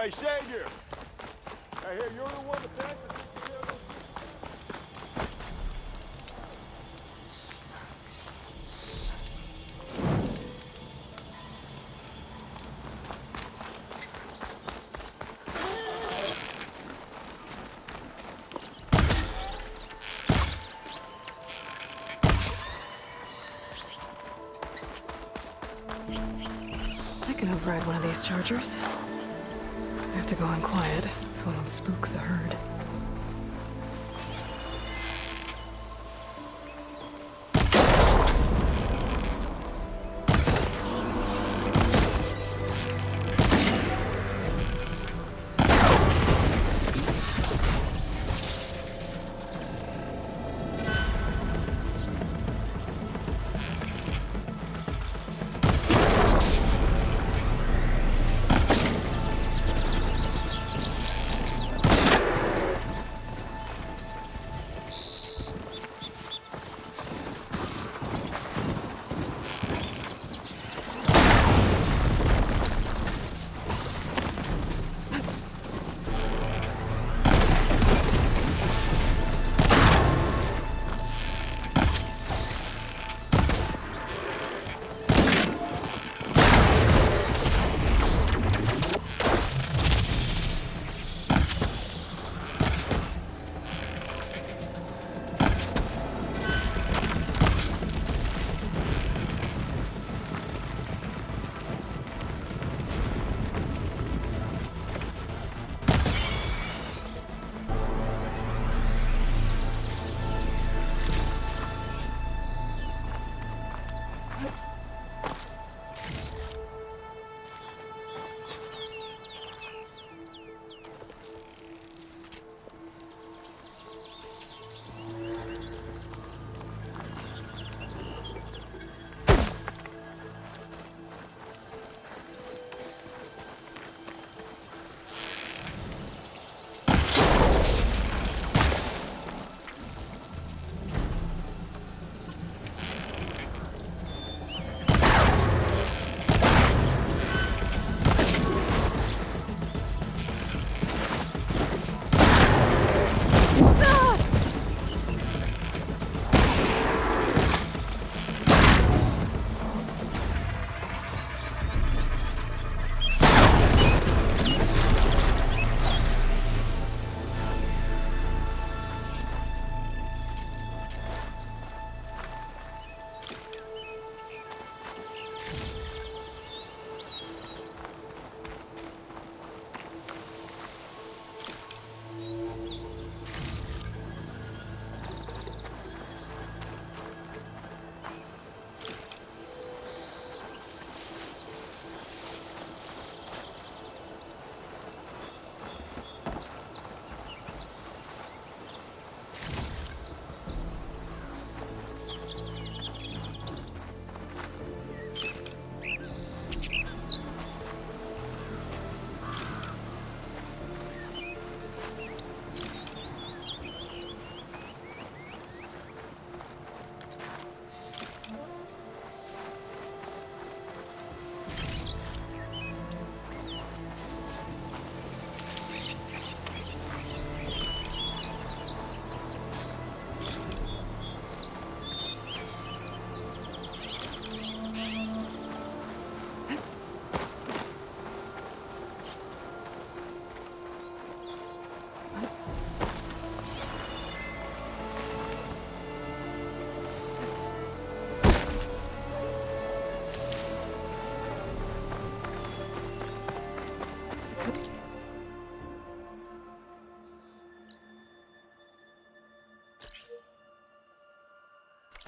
Hey, Savior! I hear you're the one that packed us. I can override one of these chargers. I have to go in quiet, so I don't spook the herd.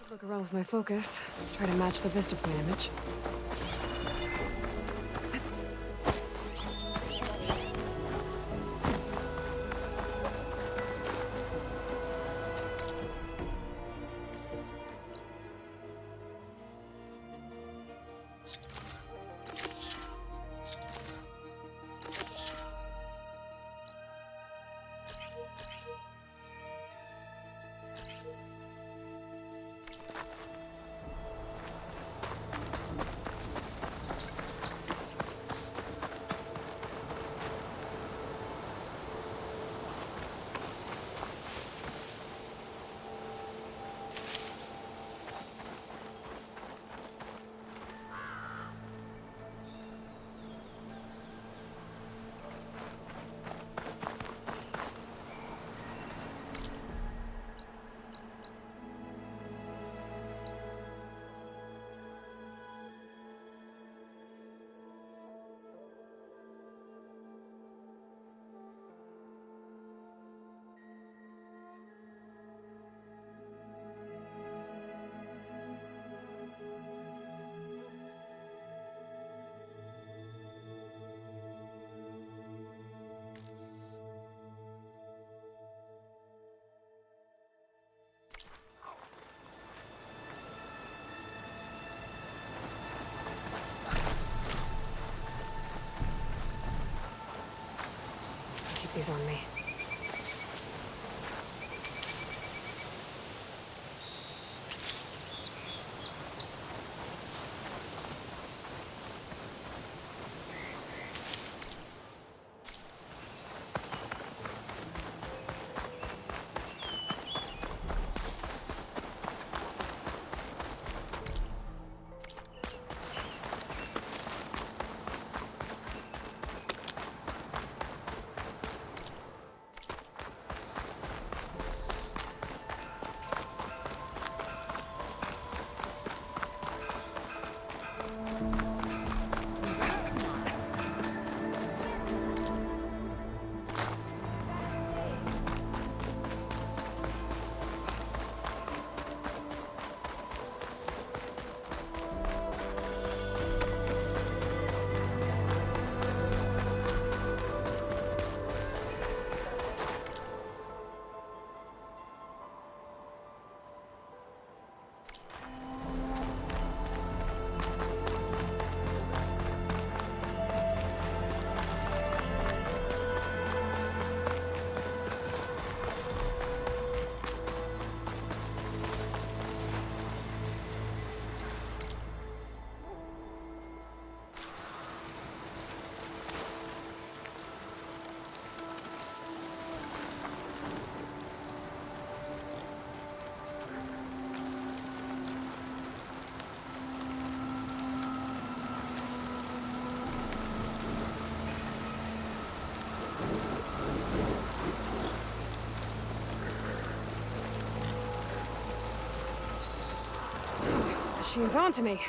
Look around with my focus. Try to match the vista point image. He's on me. Machine's onto me.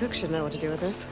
Cook should know what to do with this.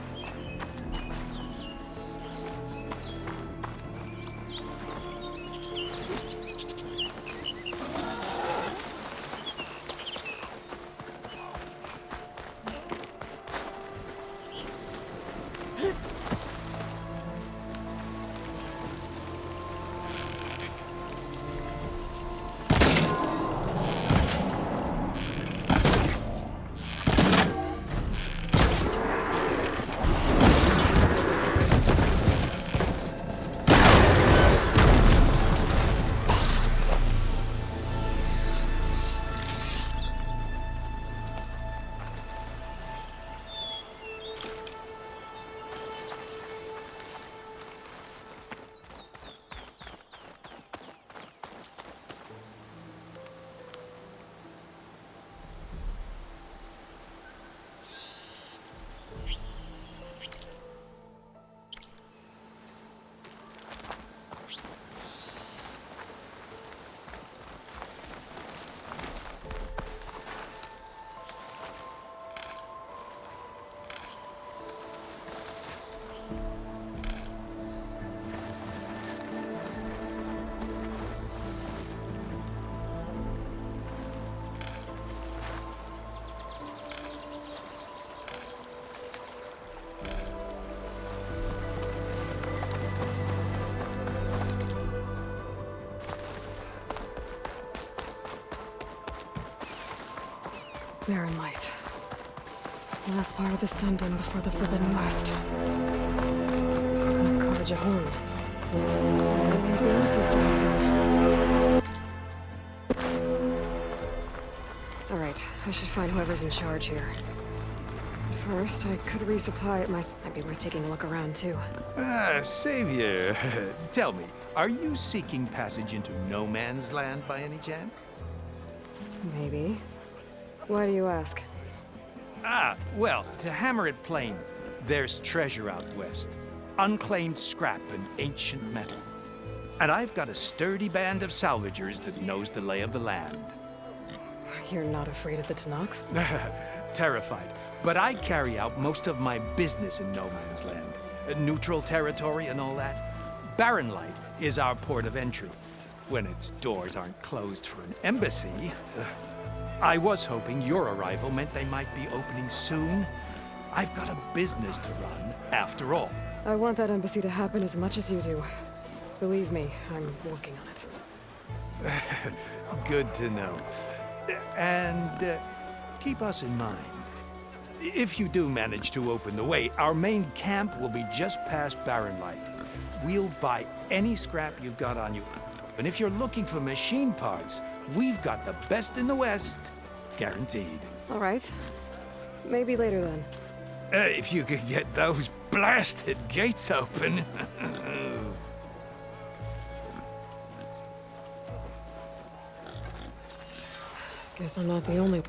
Barren light. Last part of the Sundom before the Forbidden West. Carjahun. That means the easiest way, Alright, I should find whoever's in charge here. First, I could resupply it Might be worth taking a look around, too. Savior, tell me, are you seeking passage into no man's land by any chance? Maybe. Why do you ask? Well, to hammer it plain, there's treasure out west. Unclaimed scrap and ancient metal. And I've got a sturdy band of salvagers that knows the lay of the land. You're not afraid of the Tenakth? Terrified. But I carry out most of my business in no man's land. Neutral territory and all that. Barren Light is our port of entry, when its doors aren't closed for an embassy. I was hoping your arrival meant they might be opening soon. I've got a business to run, after all. I want that embassy to happen as much as you do. Believe me, I'm working on it. Good to know. And keep us in mind. If you do manage to open the way, our main camp will be just past Barren Light. We'll buy any scrap you've got on you. And if you're looking for machine parts, we've got the best in the West. Guaranteed. All right. Maybe later then. If you could get those blasted gates open. Guess I'm not the only...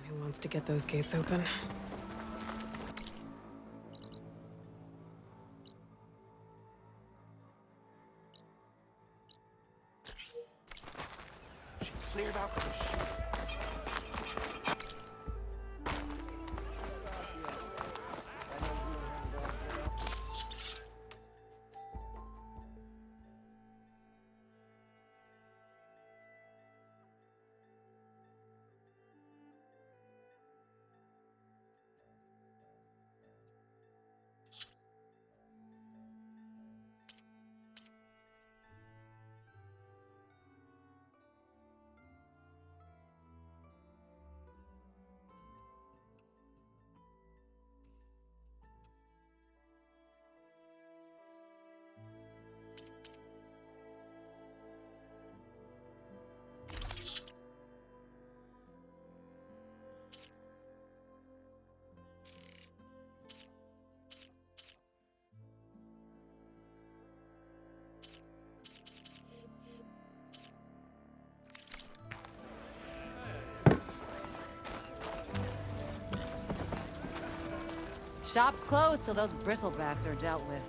who wants to get those gates open. Cleared out the shit. Shop's closed till those bristlebacks are dealt with.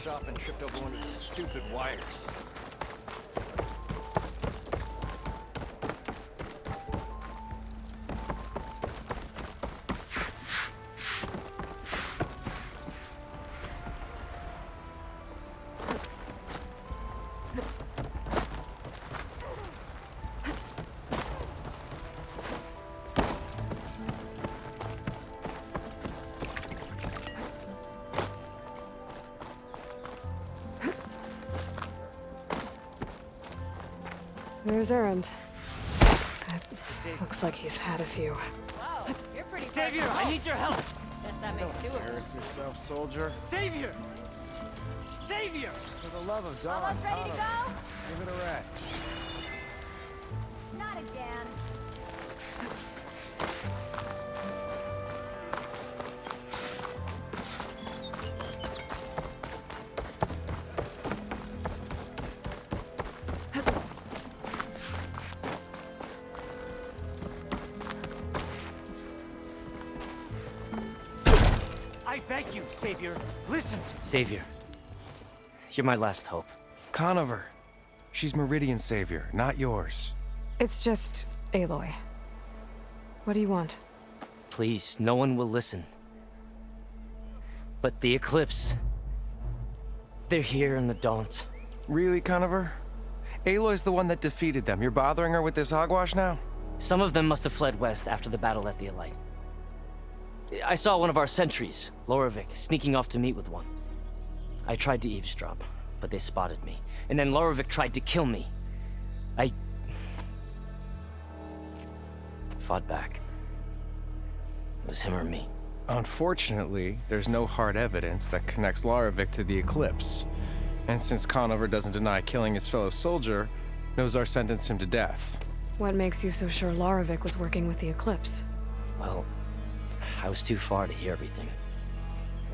shop and tripped over one of the stupid wires. There's Errand. Looks like he's had a few. Whoa, you're pretty Savior, I need your help! Guess that makes two of them. Embarrass yourself, soldier. Savior! Savior! For the love of God, Almost ready to go? give it a rest. Not again. I beg you, Savior, listen to me. Savior, you're my last hope. Conover. She's Meridian's savior, not yours. It's just Aloy. What do you want? Please, no one will listen. But the Eclipse... they're here in the Daunt. Really, Conover? Aloy's the one that defeated them. You're bothering her with this hogwash now? Some of them must have fled west after the battle at the Elite. I saw one of our sentries, Lorevic, sneaking off to meet with one. I tried to eavesdrop, but they spotted me. And then Lorevic tried to kill me. I fought back. It was him or me. Unfortunately, there's no hard evidence that connects Lorevic to the Eclipse. And since Conover doesn't deny killing his fellow soldier, Nozar sentenced him to death. What makes you so sure Lorevic was working with the Eclipse? Well, I was too far to hear everything.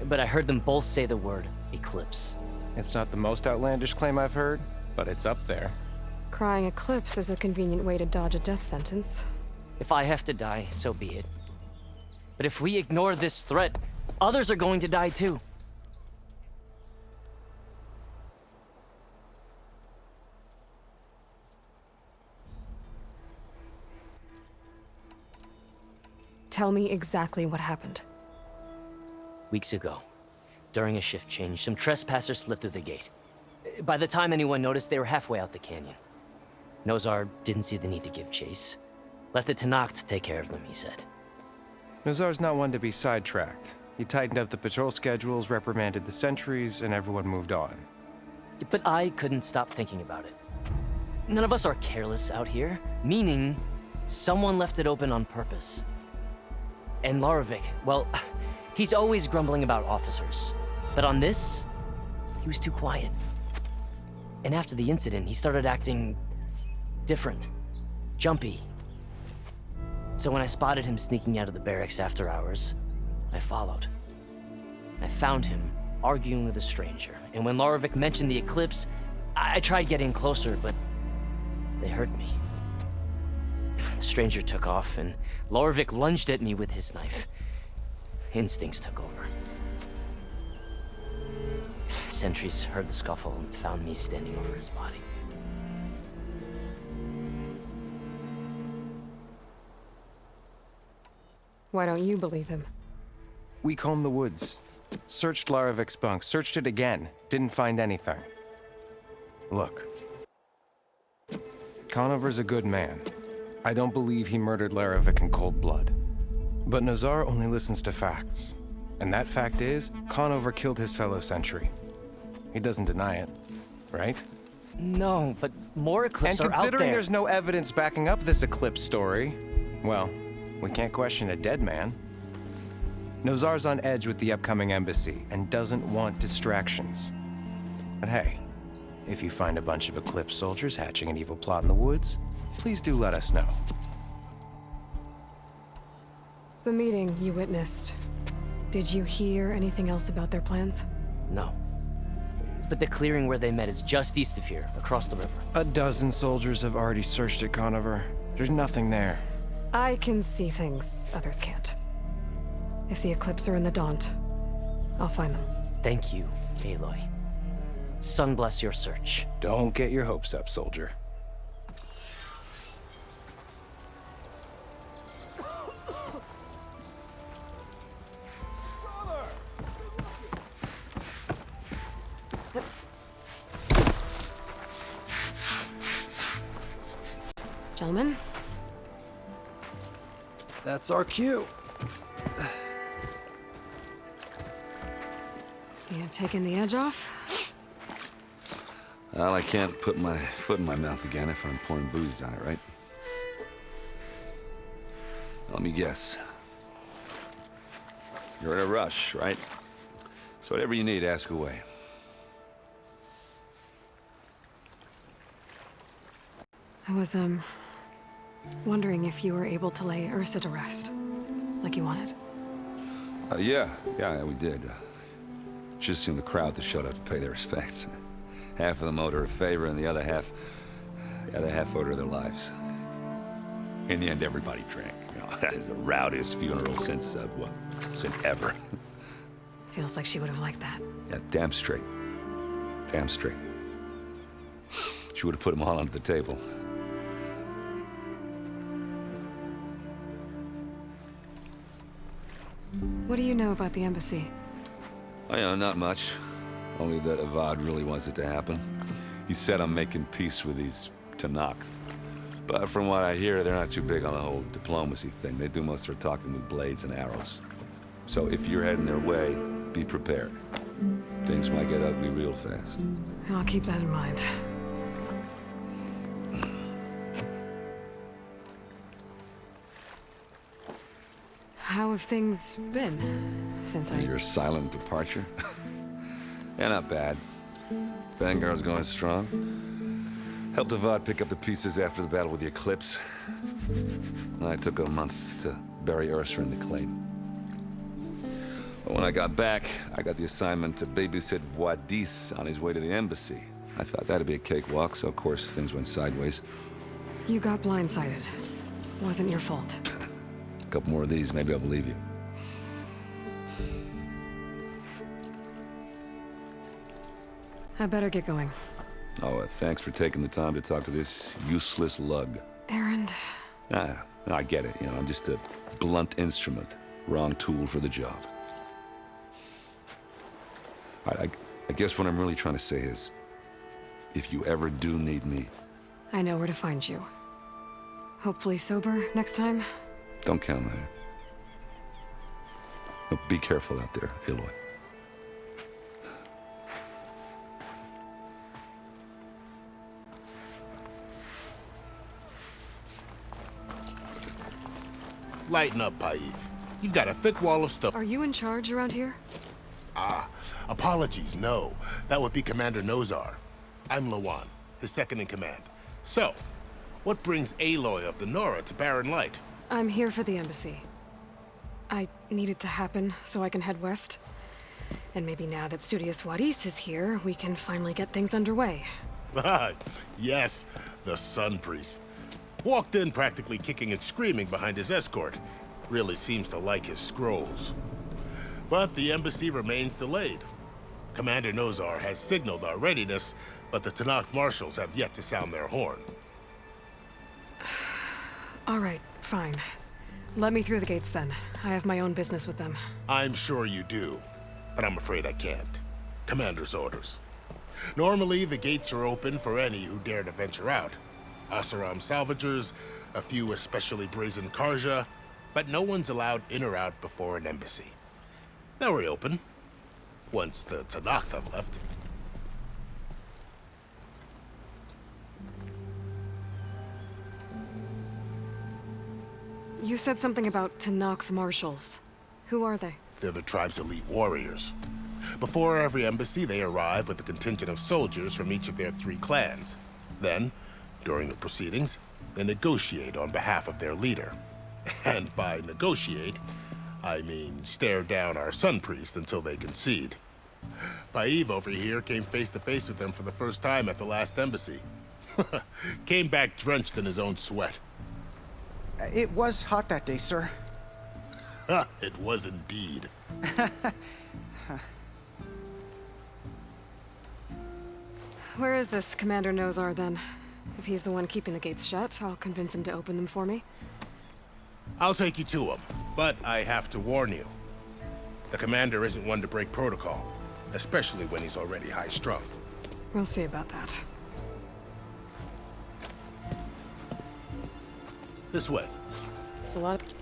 But I heard them both say the word Eclipse. It's not the most outlandish claim I've heard, but it's up there. Crying Eclipse is a convenient way to dodge a death sentence. If I have to die, so be it. But if we ignore this threat, others are going to die too. Tell me exactly what happened. Weeks ago, during a shift change, some trespassers slipped through the gate. By the time anyone noticed, they were halfway out the canyon. Nozar didn't see the need to give chase. Let the Tenakth take care of them, he said. Nozar's not one to be sidetracked. He tightened up the patrol schedules, reprimanded the sentries, and everyone moved on. But I couldn't stop thinking about it. None of us are careless out here, meaning someone left it open on purpose. And Lorevic, well, he's always grumbling about officers. But on this, he was too quiet. And after the incident, he started acting different, jumpy. So when I spotted him sneaking out of the barracks after hours, I followed. I found him arguing with a stranger. And when Lorevic mentioned the Eclipse, I tried getting closer, but they heard me. The stranger took off, and Lorevic lunged at me with his knife. Instincts took over. Sentries heard the scuffle and found me standing over his body. Why don't you believe him? We combed the woods, searched Larevic's bunk, searched it again, didn't find anything. Look. Conover's a good man. I don't believe he murdered Larevic in cold blood. But Nozar only listens to facts. And that fact is, Conover killed his fellow sentry. He doesn't deny it, right? No, but more Eclipse And are out there. considering there's no evidence backing up this Eclipse story, well, we can't question a dead man. Nozar's on edge with the upcoming embassy and doesn't want distractions. But hey, if you find a bunch of Eclipse soldiers hatching an evil plot in the woods, please do let us know. The meeting you witnessed. Did you hear anything else about their plans? No. But the clearing where they met is just east of here, across the river. A dozen soldiers have already searched it, Conover. There's nothing there. I can see things others can't. If the Eclipse are in the Daunt, I'll find them. Thank you, Aloy. Sun bless your search. Don't get your hopes up, soldier. Gentlemen? That's our cue. You taking the edge off? Well, I can't put my foot in my mouth again if I'm pouring booze down it, right? Let me guess. You're in a rush, right? So whatever you need, ask away. I was, wondering if you were able to lay Ursa to rest, like you wanted. Yeah, we did. Just seemed the crowd that showed up to pay their respects. Half of them owed her a favor, and the other half owed her their lives. In the end, everybody drank. You know, it's the rowdiest funeral since ever. Feels like she would have liked that. Yeah, damn straight. Damn straight. She would have put them all under the table. What do you know about the embassy? Oh, yeah, not much. Only that Avad really wants it to happen. He said I'm making peace with these Tanakh. But from what I hear, they're not too big on the whole diplomacy thing. They do most of their talking with blades and arrows. So if you're heading their way, be prepared. Things might get ugly real fast. I'll keep that in mind. How have things been since Your silent departure? Yeah, not bad. Vanguard's going strong. Helped Avad pick up the pieces after the battle with the Eclipse. I took a month to bury Ursa in the claim. But when I got back, I got the assignment to babysit Wadis on his way to the embassy. I thought that'd be a cakewalk, so of course things went sideways. You got blindsided. Wasn't your fault. A couple more of these, maybe I'll believe you. I better get going. Oh, thanks for taking the time to talk to this useless lug. Errand. I get it. You know, I'm just a blunt instrument. Wrong tool for the job. All right, I guess what I'm really trying to say is, if you ever do need me... I know where to find you. Hopefully sober next time. Don't count on it. But be careful out there, Aloy. Lighten up, Paiv. You've got a thick wall of stuff. Are you in charge around here? Apologies, no. That would be Commander Nozar. I'm Lawan, his second in command. So, what brings Aloy of the Nora to Barren Light? I'm here for the embassy. I need it to happen so I can head west. And maybe now that Studious Wadis is here, we can finally get things underway. Yes, the Sun Priest. Walked in practically kicking and screaming behind his escort. Really seems to like his scrolls. But the embassy remains delayed. Commander Nozar has signaled our readiness, but the Tanakh marshals have yet to sound their horn. All right, fine. Let me through the gates then. I have my own business with them. I'm sure you do, but I'm afraid I can't. Commander's orders. Normally, the gates are open for any who dare to venture out. Asaram salvagers, a few especially brazen Karja, but no one's allowed in or out before an embassy. They'll reopen, once the Tanakh have left. You said something about Tanakh marshals. Who are they? They're the tribe's elite warriors. Before every embassy, they arrive with a contingent of soldiers from each of their 3 clans. Then, during the proceedings, they negotiate on behalf of their leader. And by negotiate, I mean stare down our Sun Priest until they concede. Paiv over here came face to face with them for the first time at the last embassy. Came back drenched in his own sweat. It was hot that day, sir. It was indeed. where is this Commander Nozar then? If he's the one keeping the gates shut, I'll convince him to open them for me. I'll take you to him, but I have to warn you. The commander isn't one to break protocol, especially when he's already high-strung. We'll see about that. This way. There's a lot of...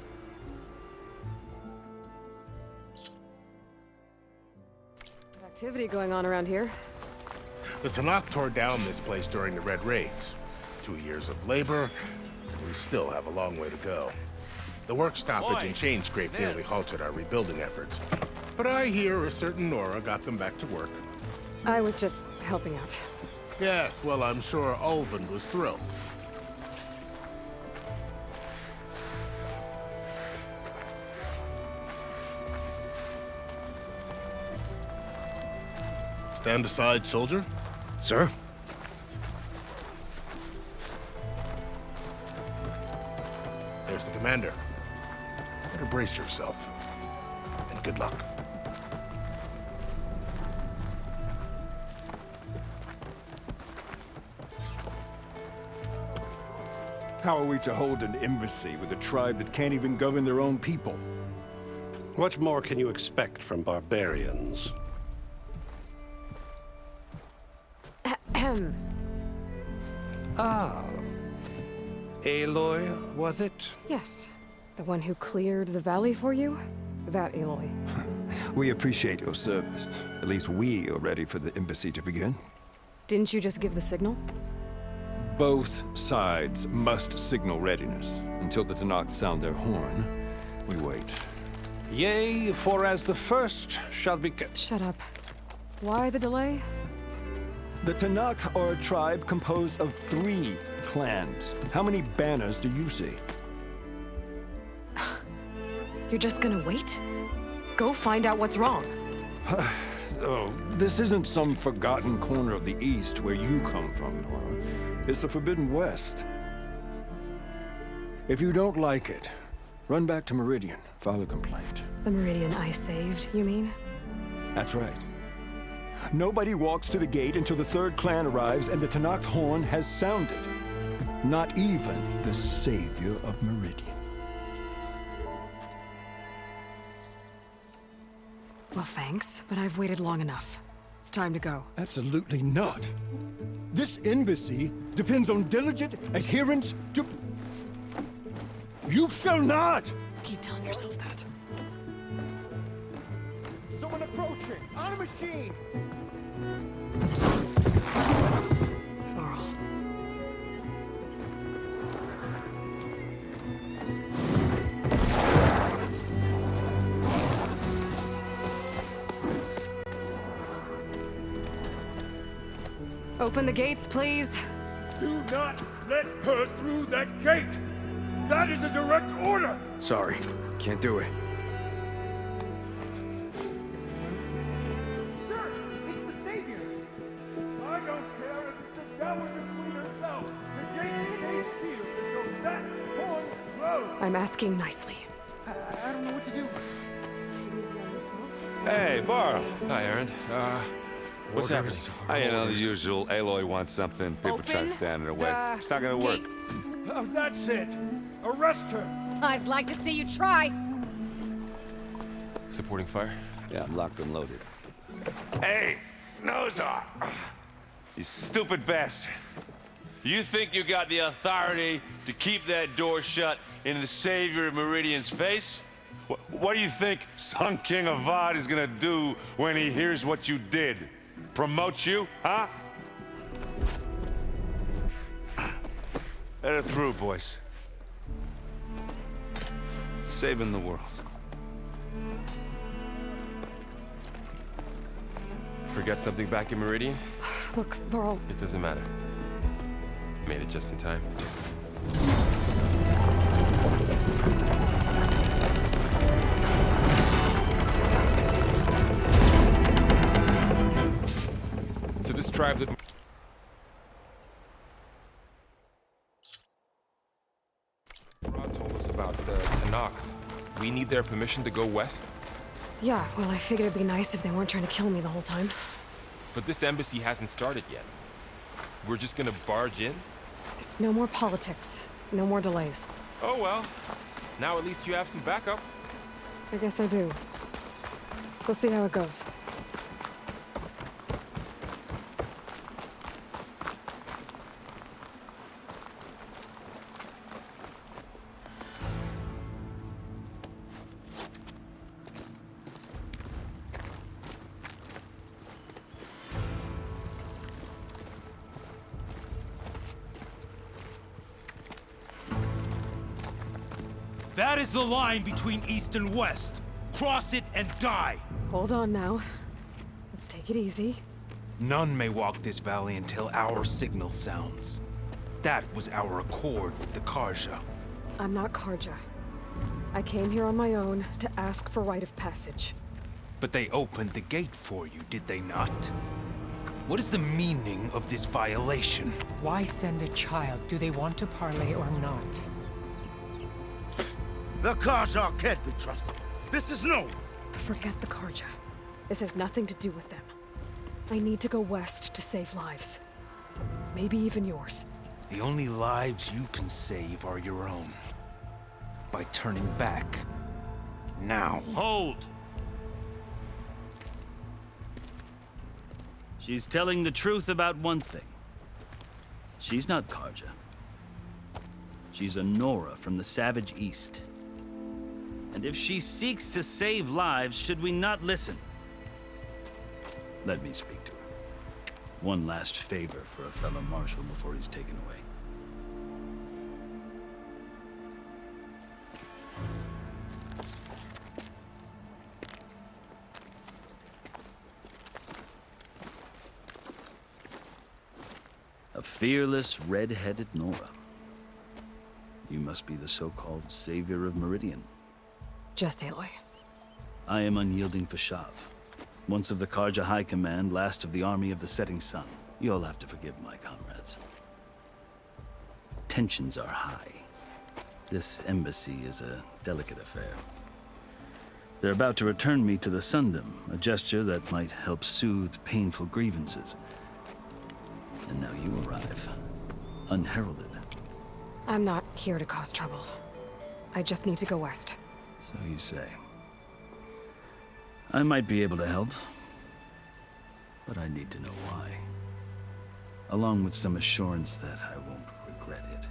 activity going on around here. The Tanakh tore down this place during the Red Raids. 2 years of labor, and we still have a long way to go. The work stoppage and change scrape nearly halted our rebuilding efforts. But I hear a certain Nora got them back to work. I was just helping out. Yes, well, I'm sure Ulvin was thrilled. Stand aside, soldier. Sir? There's the commander. Better brace yourself. And good luck. How are we to hold an embassy with a tribe that can't even govern their own people? What more can you expect from barbarians? Ah. Aloy, was it? Yes. The one who cleared the valley for you? That Aloy. We appreciate your service. At least we are ready for the embassy to begin. Didn't you just give the signal? Both sides must signal readiness. Until the Tanakh sound their horn, we wait. Yea, for as the first shall be... Shut up. Why the delay? The Tanakh are a tribe composed of 3 clans. How many banners do you see? You're just gonna wait? Go find out what's wrong. Oh, this isn't some forgotten corner of the East where you come from, Nora. It's the Forbidden West. If you don't like it, run back to Meridian, file a complaint. The Meridian I saved, you mean? That's right. Nobody walks to the gate until the 3rd clan arrives and the Tanakh horn has sounded. Not even the savior of Meridian. Well, thanks, but I've waited long enough. It's time to go. Absolutely not. This embassy depends on diligent adherence to... You shall not! Keep telling yourself that. Someone approaching! On a machine! Varl. Open the gates, please. Do not let her through that gate! That is a direct order! Sorry, can't do it. Sir, it's the Savior! I don't care if it's the Dowager Queen herself! The gate stays sealed until that horn blows! I'm asking nicely. I don't know what to do. Hey, Varl. Hi, Aaron. What's happening? You know, the usual. Aloy wants something. People try to stand in her way. It's not gonna work. That's it! Arrest her! I'd like to see you try. Supporting fire? Yeah, I'm locked and loaded. Hey, Nozar! You stupid bastard. You think you got the authority to keep that door shut in the savior of Meridian's face? What do you think Sun King Avad is gonna do when he hears what you did? Promote you, huh? Let her through, boys. Saving the world. Forget something back in Meridian? Look, Varl. It doesn't matter. Made it just in time. So this tribe that... Rod told us about the Tanakh. We need their permission to go west? Yeah, well, I figured it'd be nice if they weren't trying to kill me the whole time. But this embassy hasn't started yet. We're just gonna barge in? There's no more politics. No more delays. Oh well. Now at least you have some backup. I guess I do. We'll see how it goes. That is the line between East and West. Cross it and die. Hold on now. Let's take it easy. None may walk this valley until our signal sounds. That was our accord with the Karja. I'm not Karja. I came here on my own to ask for rite of passage. But they opened the gate for you, did they not? What is the meaning of this violation? Why send a child? Do they want to parley or not? The Karja can't be trusted. This is known. Forget the Karja. This has nothing to do with them. I need to go west to save lives. Maybe even yours. The only lives you can save are your own. By turning back. Now. Hold! She's telling the truth about one thing. She's not Karja. She's a Nora from the Savage East. And if she seeks to save lives, should we not listen? Let me speak to her. One last favor for a fellow marshal before he's taken away. A fearless, red-headed Nora. You must be the so-called savior of Meridian. Just Aloy. I am unyielding Fashav. Once of the Karja High Command, last of the army of the setting sun. You'll have to forgive my comrades. Tensions are high. This embassy is a delicate affair. They're about to return me to the Sundom, a gesture that might help soothe painful grievances. And now you arrive, unheralded. I'm not here to cause trouble. I just need to go west. So you say. I might be able to help, but I need to know why. Along with some assurance that I won't regret it.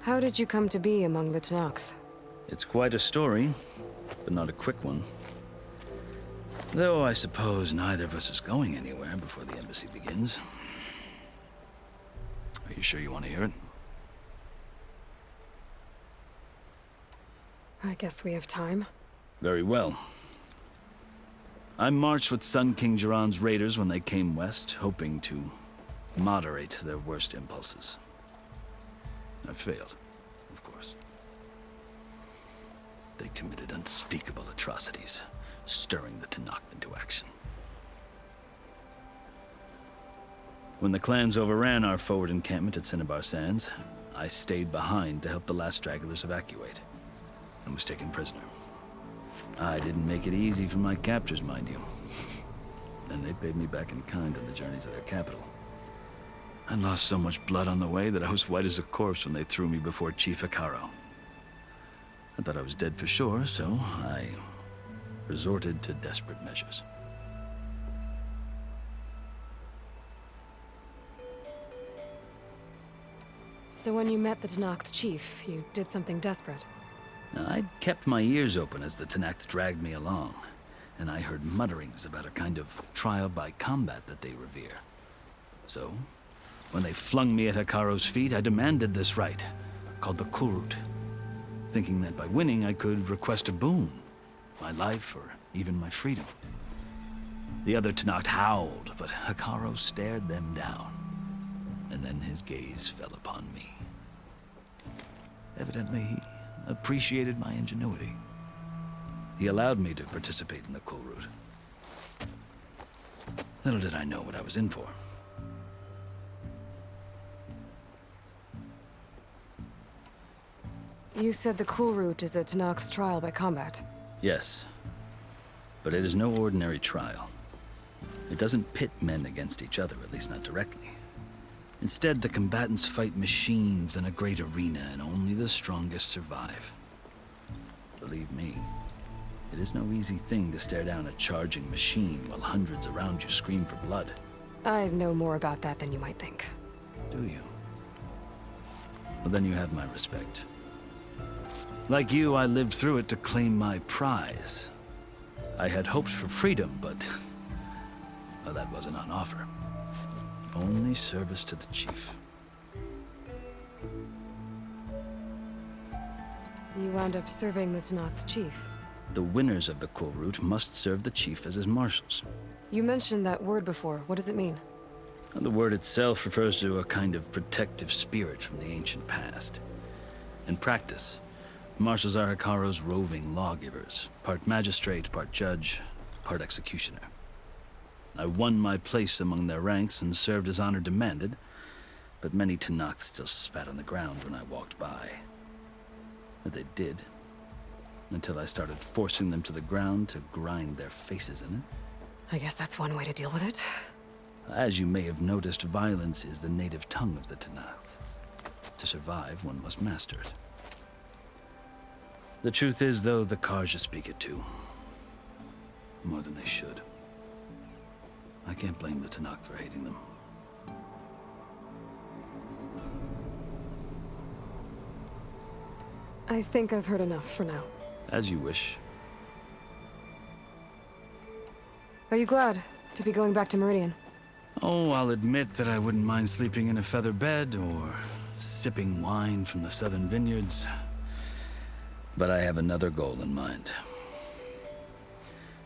How did you come to be among the Tenakth? It's quite a story, but not a quick one. Though I suppose neither of us is going anywhere before the embassy begins. Are you sure you want to hear it? I guess we have time. Very well. I marched with Sun King Jiran's raiders when they came west, hoping to moderate their worst impulses. I failed, of course. They committed unspeakable atrocities, stirring the Tenakth into action. When the clans overran our forward encampment at Cinnabar Sands, I stayed behind to help the last stragglers evacuate, and was taken prisoner. I didn't make it easy for my captors, mind you. And they paid me back in kind on the journey to their capital. I lost so much blood on the way that I was white as a corpse when they threw me before Chief Hikaro. I thought I was dead for sure, so I resorted to desperate measures. So when you met the Tenakth chief, you did something desperate? Now, I'd kept my ears open as the Tenakth dragged me along, and I heard mutterings about a kind of trial by combat that they revere. So, when they flung me at Hikaro's feet, I demanded this right, called the Kulrut, thinking that by winning I could request a boon, my life or even my freedom. The other Tenakth howled, but Hikaro stared them down, and then his gaze fell upon me. Evidently, he appreciated my ingenuity. He allowed me to participate in the Kulrut. Little did I know what I was in for. You said the Kulrut is a Tenakth's trial by combat. Yes, but it is no ordinary trial. It doesn't pit men against each other, at least not directly. Instead, the combatants fight machines in a great arena, and only the strongest survive. Believe me, it is no easy thing to stare down a charging machine while hundreds around you scream for blood. I know more about that than you might think. Do you? Well, then you have my respect. Like you, I lived through it to claim my prize. I had hoped for freedom, but well, that wasn't on offer. Only service to the chief. You wound up serving the Tenakth chief. The winners of the Kulrut must serve the chief as his marshals. You mentioned that word before. What does it mean? The word itself refers to a kind of protective spirit from the ancient past. In practice, marshals are Hikaro's roving lawgivers, part magistrate, part judge, part executioner. I won my place among their ranks and served as honor demanded, but many Tenakth still spat on the ground when I walked by. But they did, until I started forcing them to the ground to grind their faces in it. I guess that's one way to deal with it. As you may have noticed, violence is the native tongue of the Tenakth. To survive, one must master it. The truth is, though, the Karja speak it too. More than they should. I can't blame the Tenakth for hating them. I think I've heard enough for now. As you wish. Are you glad to be going back to Meridian? Oh, I'll admit that I wouldn't mind sleeping in a feather bed or sipping wine from the southern vineyards. But I have another goal in mind.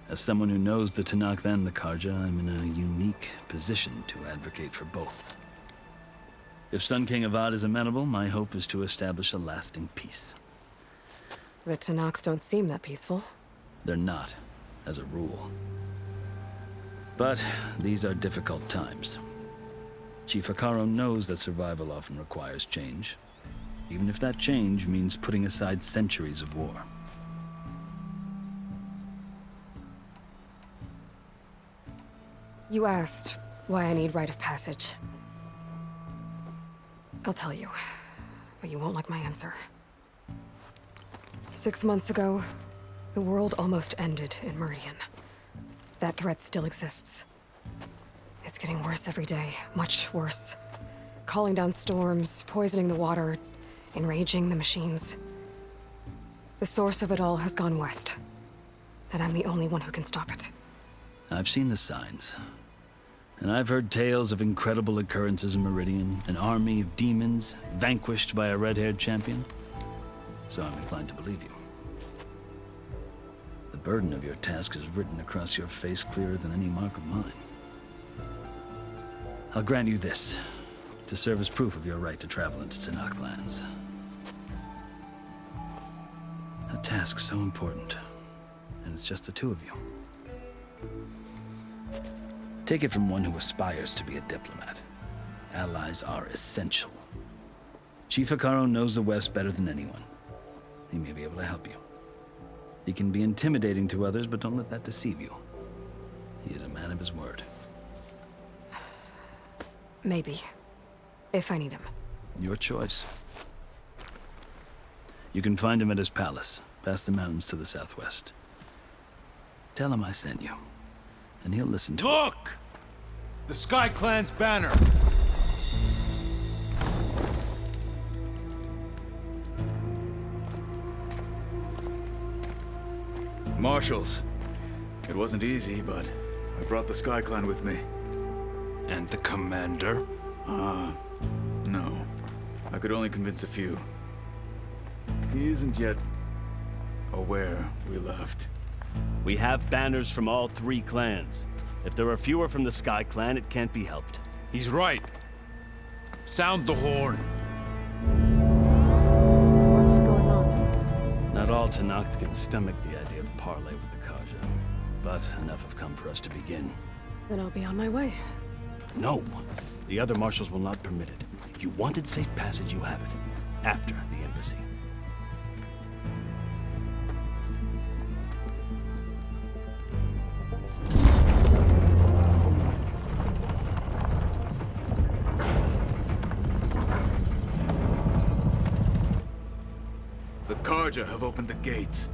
As someone who knows the Tenakth and the Karja, I'm in a unique position to advocate for both. If Sun King Avad is amenable, my hope is to establish a lasting peace. The Tenakth don't seem that peaceful. They're not, as a rule. But these are difficult times. Chief Hikaro knows that survival often requires change, even if that change means putting aside centuries of war. You asked why I need rite of passage. I'll tell you, but you won't like my answer. 6 months ago, the world almost ended in Meridian. That threat still exists. It's getting worse every day, much worse. Calling down storms, poisoning the water, enraging the machines. The source of it all has gone west, and I'm the only one who can stop it. I've seen the signs. And I've heard tales of incredible occurrences in Meridian, an army of demons vanquished by a red-haired champion. So I'm inclined to believe you. The burden of your task is written across your face clearer than any mark of mine. I'll grant you this, to serve as proof of your right to travel into Tanakh lands. A task so important, and it's just the two of you. Take it from one who aspires to be a diplomat. Allies are essential. Chief Hekarro knows the West better than anyone. He may be able to help you. He can be intimidating to others, but don't let that deceive you. He is a man of his word. Maybe. If I need him. Your choice. You can find him at his palace, past the mountains to the southwest. Tell him I sent you, and he'll listen to Look! The Sky Clan's banner! Marshals. It wasn't easy, but I brought the Sky Clan with me. And the commander? No. I could only convince a few. He isn't yet aware we left. We have banners from all 3 clans. If there are fewer from the Sky Clan, it can't be helped. He's right. Sound the horn. What's going on? Not all Tanakh can stomach the idea of parley with the Karja, but enough have come for us to begin. Then I'll be on my way. No, the other marshals will not permit it. You wanted safe passage, you have it. After the embassy. The Karja have opened the gates.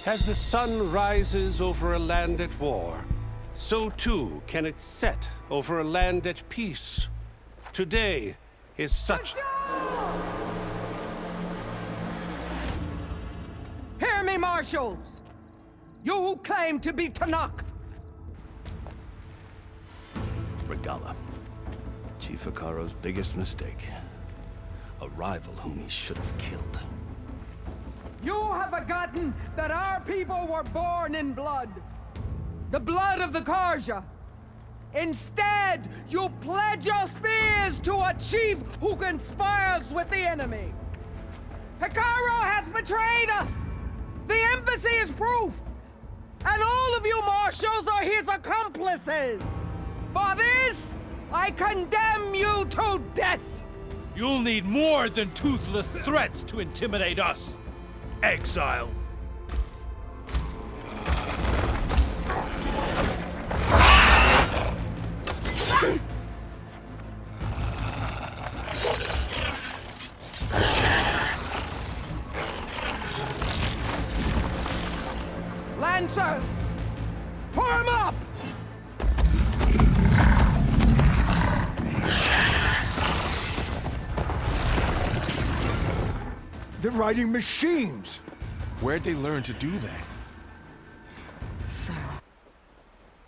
As the sun rises over a land at war, so too can it set over a land at peace. Today is such... Hear me, marshals! You who claim to be Tanakh! Regala. Chief Hekarro's biggest mistake. A rival whom he should have killed. You have forgotten that our people were born in blood. The blood of the Karja. Instead, you pledge your spears to a chief who conspires with the enemy. Hekarro has betrayed us! The embassy is proof! And all of you marshals are his accomplices! For this, I condemn you to death! You'll need more than toothless threats to intimidate us. Exile. Lancers! Form up! They're riding machines! Where'd they learn to do that? So,